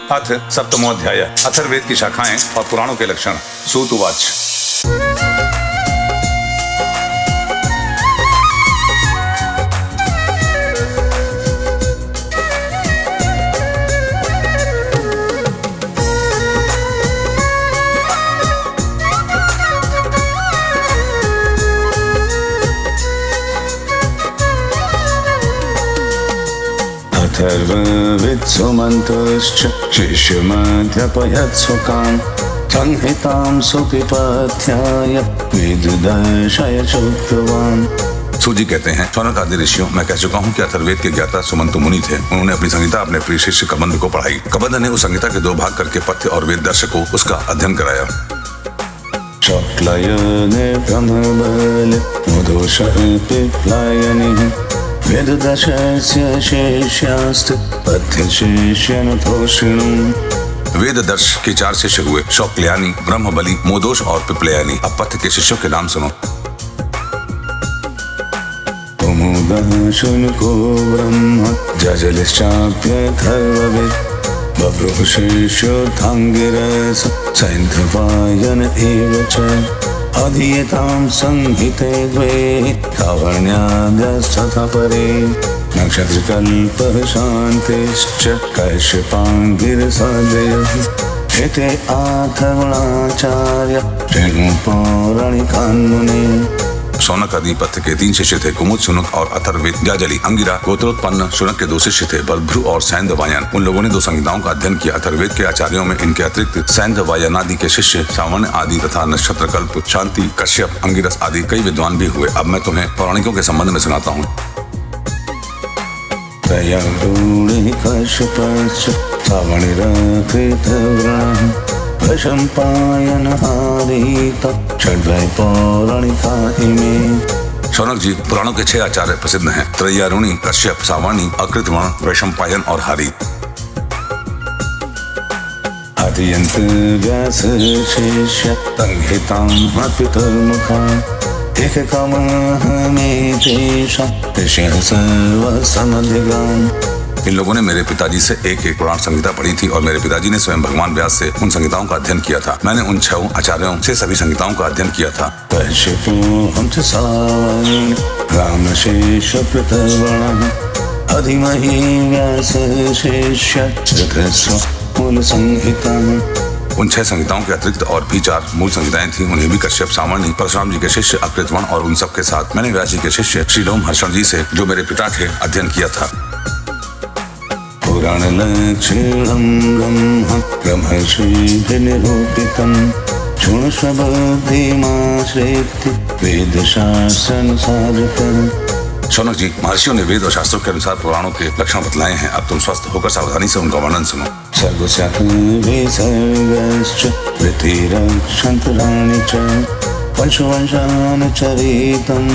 अथ सप्तमोऽध्याय। अथर्ववेद की शाखाएं और पुराणों के लक्षण। सूत उवाच। अथर्ववेद सुमन्तश्च शिष्यमध्यापयत् सुकान् संहितां सुपिपाध्याय वेददर्शय चोक्तवान्। सूत जी कहते हैं, शौनक आदि ऋषियों, मैं कह चुका हूँ कि अथर्ववेद के ज्ञाता सुमंत मुनि थे। उन्होंने अपनी संहिता अपने प्रिय शिष्य कबंध को पढ़ाई। कबंध ने उस संहिता के 2 भाग करके पथ्य और वेद दर्श को उसका अध्ययन कराया। चक्लयने ब्रह्मबल मुदोषपिप्लायनिः वेददर्शस्य शिष्यास्तु पथ्यशिष्यन् तोषिणुम्। वेद दर्श के 4 शिष्य हुए, शौक्लयानी, ब्रह्मबली, मोदोष और पिप्लयानी। अब पथ्य के शिष्यों के नाम सुनो। शुनको ब्रह्म जजलिश्चाप्यथर्ववेद बभ्रुः शिष्योऽथाङ्गिरस सैन्धवायन एव च अधीयतां संहिते 2 लावण्याद्यस्तथा परे नक्षत्रकल्पः शान्तिश्च कैश्यपाङ्गिरसादयः एते अथर्वणाचार्य शृणु पौराणिकान् मुने। शौनक आदि पथ्य के 3 शिष्य थे, कुमुद, शुनक और अथर्ववेद। जाजली, अंगिरा, गोत्रोत्पन्न शुनक के 2 शिष्य थे, बलभ्रु और सैन्धवायन। उन लोगों ने 2 संहिताओं का अध्ययन किया। अथर्ववेद के आचार्यों में इनके अतिरिक्त सैन्धवायनादि के शिष्य सावर्ण आदि तथा नक्षत्रकल्प, शांति, कश्यप, अंगिरस आदि कई विद्वान भी हुए। अब मैं तुम्हें पौराणिकों के संबंध में सुनाता हूँ। शौनक जी, पुराणों के 6 आचार्य प्रसिद्ध हैं। त्रय्यारुणी, कश्यप, सावाणी, अकृतवर्ण, वैशंपायन और हारी। अध्ययन्त व्यास शिष्य संहितां पितर्मुखान् एककामहमेतेषां ऋषयः सर्वसमधिगान्। इन लोगों ने मेरे पिताजी से एक पुराण संहिता पढ़ी थी और मेरे पिताजी ने स्वयं भगवान व्यास से उन संहिताओं का अध्ययन किया था। मैंने उन 6 आचार्यों से सभी संहिताओं का अध्ययन किया था। उन 6 संहिताओं के अतिरिक्त और भी 4 मूल संहिताएं थी। उन्हें भी कश्यप, सावणी, परशुराम जी के शिष्य अकृतवर्ण और उन सब के साथ मैंने व्यास जी के शिष्य श्रीलोम हर्षण जी से, जो मेरे पिता थे, अध्ययन किया था। पुराणलक्षणं ब्रह्म ब्रह्मर्षिभिर्निरूपितं शृणुष्वबुद्धिमाश्रित्य वेदशास्त्रानुसारतः। शौनक जी, महर्षियों ने वेद और शास्त्रों के अनुसार पुराणों के लक्षण बतलाए हैं। अब तुम स्वस्थ होकर सावधानी से उनका वर्णन सुनो। सर्गस्यात्मविसर्गश्च वृत्तिरक्षन्तराणि च पशुवंशानुचरितं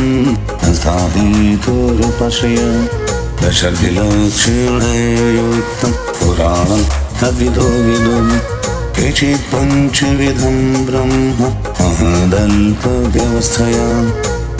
हस्ताहेतुरुपाश्रय दशभिलक्षणयुक्तं पुराणं तद्विदो विदुः केचित् पंचविधं ब्रह्म महदल्पव्यवस्थया।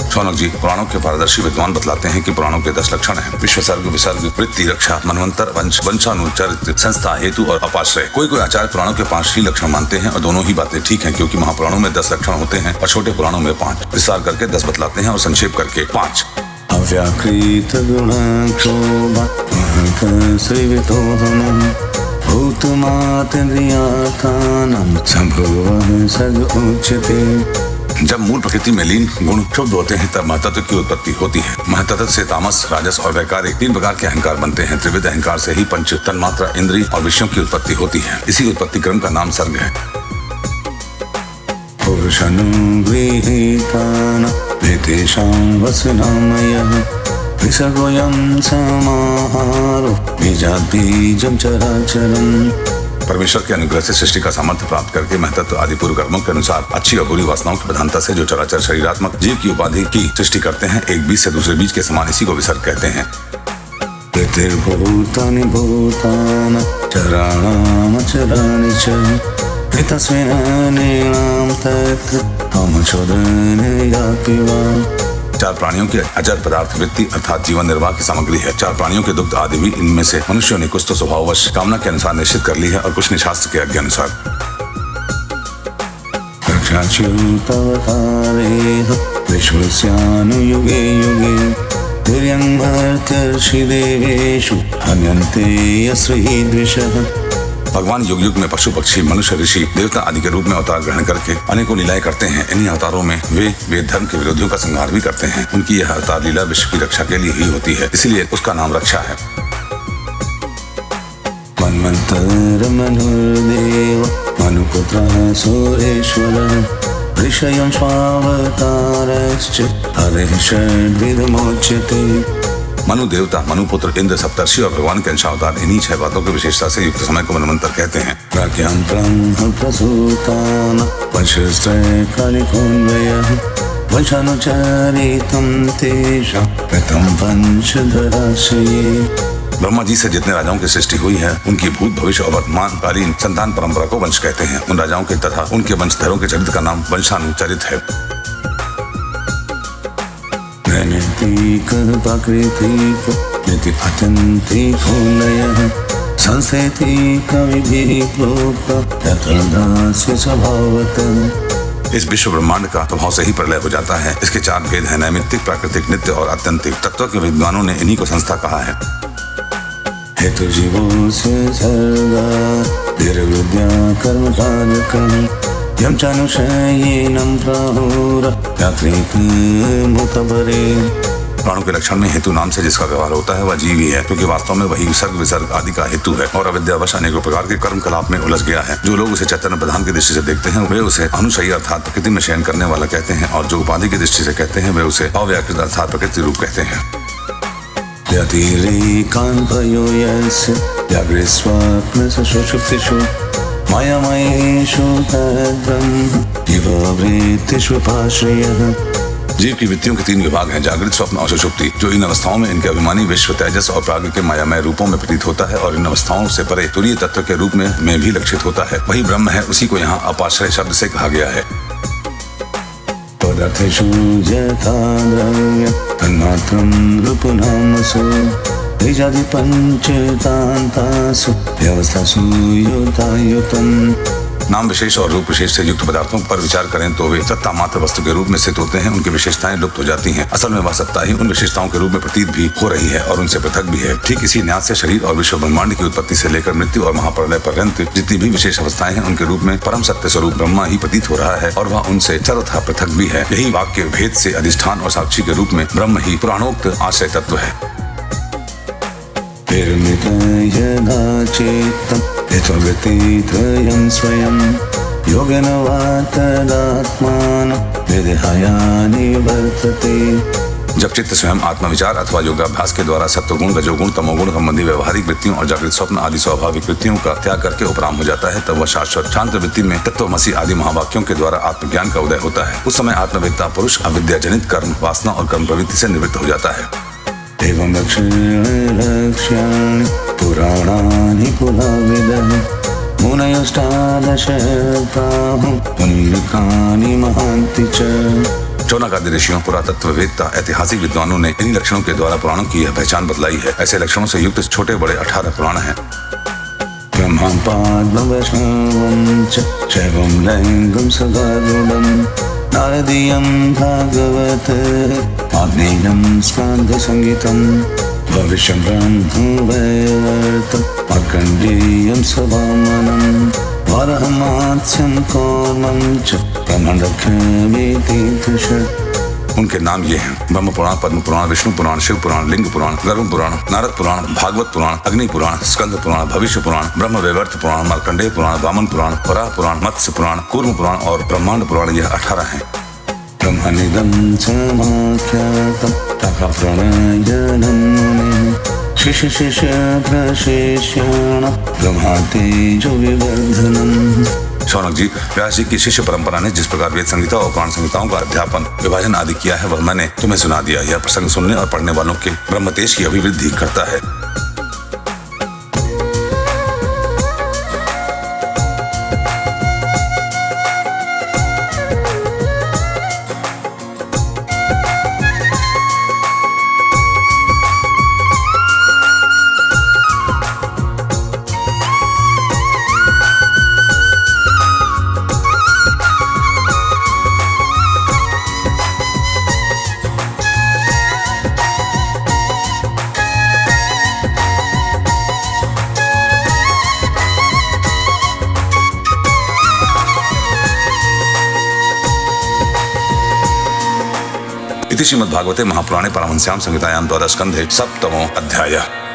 शौनक जी, पुराणों के पारदर्शी विद्वान बतलाते हैं कि पुराणों के 10 लक्षण हैं। विश्व सर्ग, विसर्ग, वृत्ति, रक्षा, मनवंतर, वंश, वंशानुचरित, संस्था, हेतु और अपाश्रय। कोई कोई आचार्य पुराणों के 5 ही लक्षण मानते हैं और दोनों ही बातें ठीक हैं, क्योंकि महापुराणों में 10 लक्षण होते हैं और छोटे पुराणों में 5। विस्तार करके 10 बतलाते हैं और संक्षेप करके 5। अव्याकृत गुणक्षोभा श्रीवितोहनम् भूतमातृयातानं संभवः सर्ग उच्यते। जब मूल प्रकृति में लीन गुण क्षुब्ध होते हैं तब महतत्व की उत्पत्ति होती है। महतत्व से तामस, राजस और वैकारिक 3 प्रकार के अहंकार बनते हैं। त्रिविध अहंकार से ही पंच तन्मात्रा, इंद्रिय और विषयों की उत्पत्ति होती है। इसी उत्पत्ति क्रम का नाम सर्ग है। पुरुषानुगृहीतानां वेदेषां वसनामयः विसर्गोऽयं समाहारो बीजाद्बीजं चराचरम्। परमेश्वर के अनुग्रह से सृष्टि का सामर्थ्य प्राप्त करके महतत्व आदि पूर्व कर्मों के अनुसार अच्छी और बुरी वासनाओं की प्रधानता से जो चराचर शरीरात्मक जीव की उपाधि की सृष्टि करते हैं, एक बीज से दूसरे बीज के समान, इसी को विसर्ग कहते हैं। भूतानि भूतानि चराणामचराणि च तस्मिन् नैनां तत्र अमचोदनयापि वा चार प्राणियों की अजर पदार्थ वृत्ति अर्थात जीवन निर्वाह की सामग्री है। चार प्राणियों के दुग्ध आदि भी इनमें से मनुष्यों ने कुछ तो स्वभाववश कामना के अनुसार निश्चित कर ली है और कुछ ने शास्त्र के आज्ञा अनुसार। विश्वस्यानुयुगे युगे तिर्यं भर्तर्षि देवेषु हन्यन्ते यस्रहि द्विषः। भगवान युग युग में पशु पक्षी मनुष्य ऋषि देवता आदि के रूप में अवतार ग्रहण करके अनेकों लीलाएं करते हैं। इन्हीं अवतारों में वे धर्म के विरोधियों का संहार भी करते हैं। उनकी यह अवतार लीला विश्व की रक्षा के लिए ही होती है, इसलिए उसका नाम रक्षा है। मन्वन्तर मनुर्देव मनुपुत्रः सुरेश्वरः ऋषयं स्वावतारश्च हरिः षड्विधमुच्यते। मनु देवता, मनुपुत्र, इंद्र, सप्तर्षि और भगवान के अंशावतार इन्हीं 6 बातों की विशेषता से युक्त समय को मनवंतर कहते हैं। प्राज्ञां ब्रह्म प्रसूतान् वंशस्त्रैकालिकोऽन्वयः वंशानुचरितं तेषां कृतं वंशधराश्रये। ब्रह्मा जी से जितने राजाओं की सृष्टि हुई है उनकी भूत भविष्य और वर्तमान कालीन संतान परंपरा को वंश कहते हैं। उन राजाओं के तथा उनके वंशधरों के चरित्र का नाम वंशानुचरित है। इस विश्व ब्रह्मांड का प्रभाव से ही प्रलय हो जाता है। इसके 4 भेद हैं, नैमित्तिक, प्राकृतिक, नित्य और आत्यंतिक। तत्व के विद्वानों ने इन्हीं को संस्था कहा है। हेतु जीवो से सर्गा धीरविद्या कर्म कारकम् यं चानुषयेनं प्राहुरयात्रिकमुतपरे। प्राणों के लक्षण में हेतु नाम से जिसका व्यवहार होता है वह जीव ही है, क्योंकि वास्तव में वही विसर्ग विसर्ग आदि का हेतु है और अविद्यावश अनेकों प्रकार के कर्म कलाप में उलझ गया है। जो लोग उसे चैतन्य प्रधान की दृष्टि से देखते हैं वे उसे अनुशयी अर्थात प्रकृति में शयन करने वाला कहते हैं, और जो उपाधि की दृष्टि से कहते हैं वे उसे अव्याकृत अर्थात प्रकृति रूप कहते हैं। व्यतिरेकान्भयो यस्य जागृत्स्वप्नसुषुप्तिषु मायामयेषु तद्ब्रह्म जीववृत्तिष्वपाश्रयः। जीव की वृत्तियों के 3 विभाग हैं, जागृत, स्वप्न और सुषुप्ति। जो इन अवस्थाओं में इनके अभिमानी विश्व, तेजस और प्राज्ञ के मायामय रूपों में प्रतीत होता है और इन अवस्थाओं से परे तुरीय तत्व के रूप में भी लक्षित होता है, वही ब्रह्म है। उसी को यहाँ अपाश्रय शब्द से कहा गया है। पदार्थेषु यथा द्रव्यं तन्मात्रं रूपनामसु बीजादि पंचतान्तासु व्यवस्थासु युतायुतम्। नाम विशेष और रूप विशेष से युक्त पदार्थों पर विचार करें तो वे सत्ता मात्र वस्तु के रूप में स्थित होते हैं। उनकी विशेषताएं लुप्त हो जाती हैं। असल में वह सत्ता ही उन विशेषताओं के रूप में प्रतीत भी हो रही है और उनसे पृथक भी है। ठीक इसी न्यास से शरीर और विश्व ब्रह्मांड की उत्पत्ति से लेकर मृत्यु और महाप्रलय पर्यंत जितनी भी विशेष अवस्थाएं हैं उनके रूप में परम सत्य स्वरूप ब्रह्मा ही प्रतीत हो रहा है और वह उनसे सर्वथा पृथक भी है। यही वाक्य भेद से अधिष्ठान और साक्षी के रूप में ब्रह्म ही पुराणोक्त आश्रय तत्व है। योगेन वातदात्मान विदेहायानि वर्तते। जब चित्त स्वयं आत्मविचार अथवा योगाभ्यास के द्वारा सत्वगुण, रजोगुण, तमोगुण संबंधी व्यवहारिक वृत्तियों और जागृत स्वप्न आदि स्वाभाविक वृत्तियों का त्याग करके उपराम हो जाता है, तब वह शाश्वत शांत वृत्ति में तत्वमसि आदि महावाक्यों के द्वारा आत्मज्ञान का उदय होता है। उस समय आत्मवेत्ता पुरुष अविद्या जनित कर्म, वासना और कर्म प्रवृत्ति से निवृत्त हो जाता है। एवं लक्ष्याणि पुराणानि पुराविदः मुनयोष्टादश पुण्यकानि महान्ति च। 14 आदि ऋषियों, पुरातत्ववेत्ता, ऐतिहासिक विद्वानों ने इन्हीं लक्षणों के द्वारा पुराणों की यह पहचान बतलाई है। ऐसे लक्षणों से युक्त छोटे बड़े 18 पुराण हैं। ब्रह्मं पाद्मं वैष्णवं च शैवं लैङ्गं सदारूढं नारदीयं भागवत आग्नेयं स्कान्धसंगीतं भविष्यं ब्रह्मवैवर्तं मार्कण्डेयं सवामनं वरहमात्स्यं कौर्मं च ब्रह्मणक्षमेतीतृष। उनके नाम ये हैं: ब्रह्म पुराण, पद्म पुराण, विष्णु पुराण, शिव पुराण, लिंग पुराण, गर्भ पुराण, नारद पुराण, भागवत पुराण, अग्नि पुराण, स्कंद पुराण, भविष्य पुराण, ब्रह्म वैवर्त पुराण, मार्कंडेय पुराण, वामन पुराण, वराह पुराण, मत्स्य पुराण, कूर्म पुराण और ब्रह्मांड पुराण। यह 18 हैं। ब्रह्मनिदं समाख्यातं तपप्रणयनं मुनिः शिष्य प्रशिष्याण ब्रह्मातेजो विवर्धनम्। शौनक जी, व्यास जी की शिष्य परंपरा ने जिस प्रकार वेद संहिता और पुराण संहिताओं का अध्यापन, विभाजन आदि किया है वह मैंने तुम्हें सुना दिया। यह प्रसंग सुनने और पढ़ने वालों के ब्रह्मतेज की अभिवृद्धि करता है। इति श्रीमद्भागवते महापुराणे परमहंस्यां संहितायां द्वादशस्कन्धे सप्तमो अध्यायः।